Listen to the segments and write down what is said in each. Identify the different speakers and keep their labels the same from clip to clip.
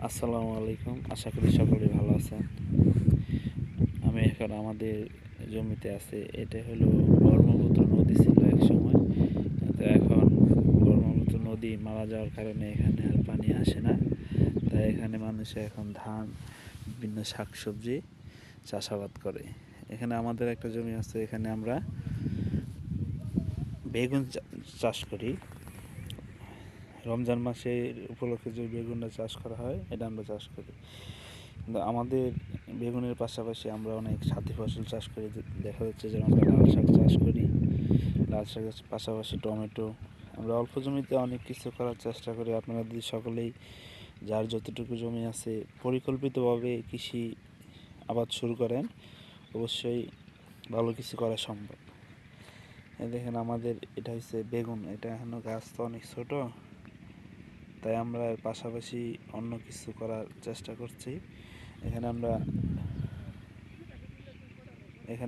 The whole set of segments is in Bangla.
Speaker 1: আসসালামু আলাইকুম, আশা করি সকলে ভালো আছেন। আমি এখন আমাদের জমিতে আছে, এটা হলো ব্রহ্মপুত্র নদী ছিল এক সময়। তো এখন ব্রহ্মপুত্র নদী মারা যাওয়ার কারণে এখানে আর পানি আসে না। তাই এখানে মানুষে এখন ধান, বিভিন্ন শাকসবজি চাষাবাদ করে। এখানে আমাদের একটা জমি আছে, এখানে আমরা বেগুন চাষ করি। রমজান মাসের উপলক্ষে যে বেগুনটা চাষ করা হয়, এটা আমরা চাষ করি। কিন্তু আমাদের বেগুনের পাশাপাশি আমরা অনেক সাথী ফসল চাষ করি। দেখা যাচ্ছে যে আমরা লাল শাক চাষ করি, লাল শাকের পাশাপাশি টমেটো। আমরা অল্প জমিতে অনেক কিছু করার চেষ্টা করি। আপনারা যদি সকলেই যার যতটুকু জমি আছে পরিকল্পিতভাবে কৃষি আবাদ শুরু করেন, অবশ্যই ভালো কিছু করা সম্ভব। দেখেন আমাদের এটা হচ্ছে বেগুন, এটা এখনও গাছ তো অনেক ছোট, তাই আমরা এর পাশাপাশি অন্য কিছু করার চেষ্টা করছি। এখানে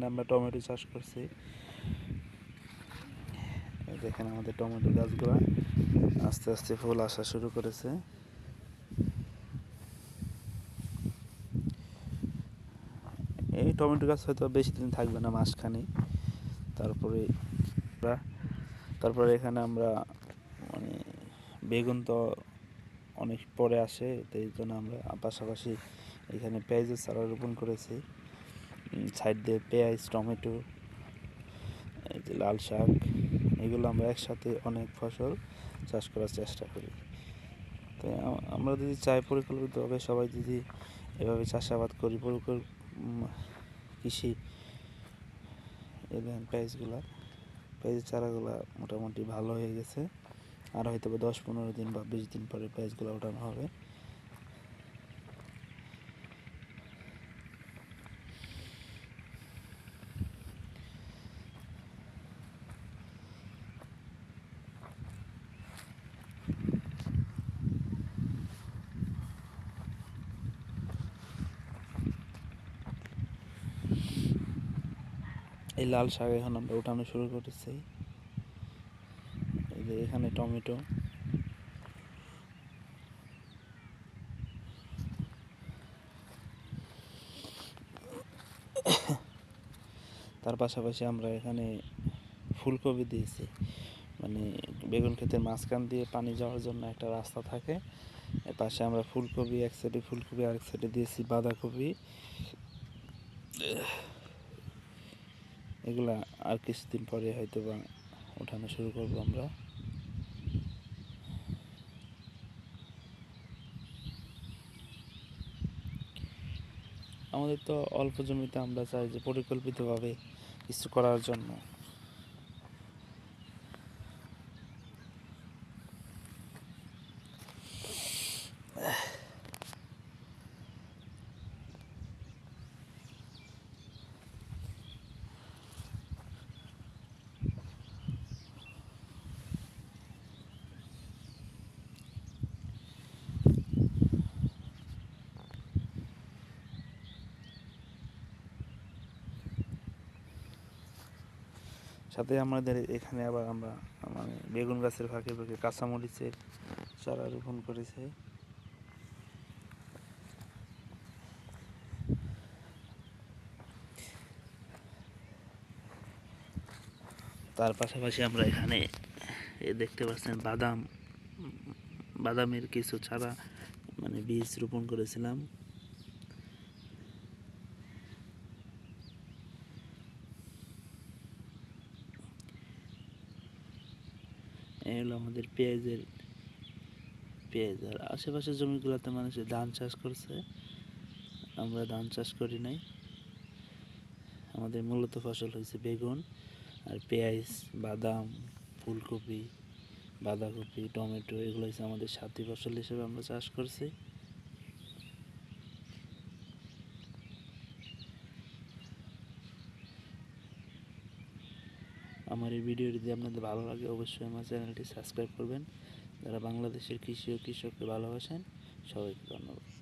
Speaker 1: আমরা টমেটো চাষ করছি। দেখেন আমাদের টমেটো গাছগুলো আস্তে আস্তে ফুল আসা শুরু করেছে। এই টমেটো গাছ হয়তো বেশি দিন থাকবে না, মাসখানি। তারপরে এখানে আমরা মানে বেগুন তো অনেক পরে আসে, তো এই জন্য আমরা পাশাপাশি এখানে পেঁয়াজের চারা রোপণ করেছি। সাইড দিয়ে পেঁয়াজ, টমেটো, এই যে লাল শাক, এগুলো আমরা একসাথে অনেক ফসল চাষ করার চেষ্টা করি। তাই আমরা যদি চাই পরিকল্পিতভাবে সবাই যদি এভাবে চাষাবাদ করি, কৃষি, এই দেখেন পেঁয়াজের চারাগুলা মোটামুটি ভালো হয়ে গেছে। আর হয়তো 10-15 দিন বা 20 দিন পরে পেঁয়াজগুলো ওঠানো হবে। এই লাল শাক এখন আমরা উঠানো শুরু করেছি। এই যে এখানে টমেটো, তার পাশাপাশি আমরা এখানে ফুলকপি দিয়েছি। মানে বেগুন ক্ষেতের মাঝখান দিয়ে পানি যাওয়ার জন্য একটা রাস্তা থাকে, এর পাশে আমরা ফুলকপি, এক সাইডে ফুলকপি, আরেক সাইডে দিয়েছি বাঁধাকপি। এগুলা আর কিছুদিন পরে হয়তো বা ওঠানো শুরু করবো আমরা। আমাদের তো অল্প জমিতে, আমরা চাই যে পরিকল্পিতভাবে কিছু করার জন্য। সাথে আমাদের এখানে আবার আমরা মানে বেগুন গাছের ফাঁকে ফাঁকে কাঁচামরিচের চারা রোপণ করেছি। তার পাশাপাশি আমরা এখানে দেখতে পাচ্ছেন বাদামের কিছু চারা, মানে বীজ রোপণ করেছিলাম। এই হলো আমাদের পেঁয়াজ। আর আশেপাশের জমিগুলোতে মানুষ ধান চাষ করছে, আমরা ধান চাষ করি নাই। আমাদের মূলত ফসল হয়েছে বেগুন আর পেঁয়াজ, বাদাম, ফুলকপি, বাঁধাকপি, টমেটো, এগুলো হচ্ছে আমাদের সাথী ফসল হিসেবে আমরা চাষ করছি। আমার এই ভিডিওটি যদি আপনাদের ভালো লাগে, অবশ্যই আমার চ্যানেলটি সাবস্ক্রাইব করবেন। যারা বাংলাদেশের কৃষি ও কৃষককে ভালোবাসেন, সবাইকে ধন্যবাদ।